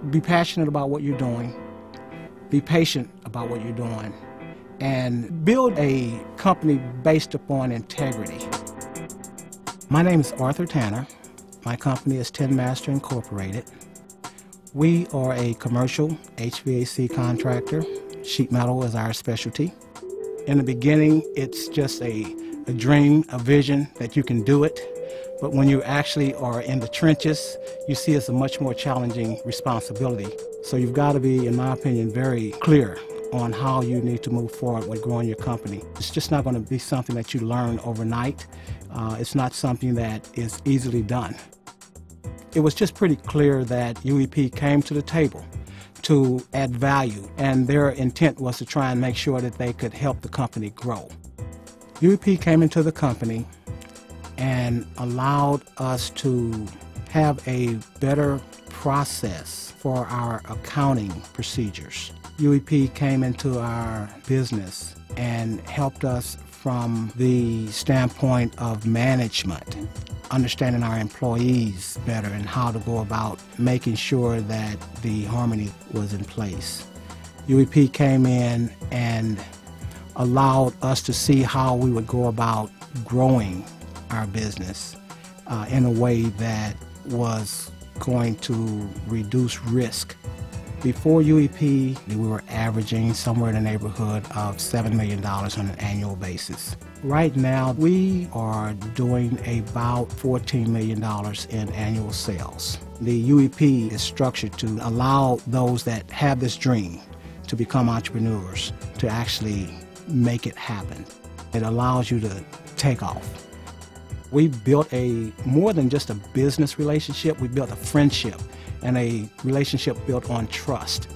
Be passionate about what you're doing. Be patient about what you're doing. And build a company based upon integrity. My name is Arthur Tanner. My company is Tin Master Incorporated. We are a commercial HVAC contractor. Sheet metal is our specialty. In the beginning, it's just a dream, a vision that you can do it. But when you actually are in the trenches, you see it's a much more challenging responsibility. So you've got to be, in my opinion, very clear on how you need to move forward with growing your company. It's just not going to be something that you learn overnight. It's not something that is easily done. It was just pretty clear that UEP came to the table to add value, and their intent was to try and make sure that they could help the company grow. UEP came into the company and allowed us to have a better process for our accounting procedures. UEP came into our business and helped us from the standpoint of management, understanding our employees better and how to go about making sure that the harmony was in place. UEP came in and allowed us to see how we would go about growing our business in a way that was going to reduce risk. Before UEP, we were averaging somewhere in the neighborhood of $7 million on an annual basis. Right now, we are doing about $14 million in annual sales. The UEP is structured to allow those that have this dream to become entrepreneurs to actually make it happen. It allows you to take off. We built more than just a business relationship, we built a friendship and a relationship built on trust.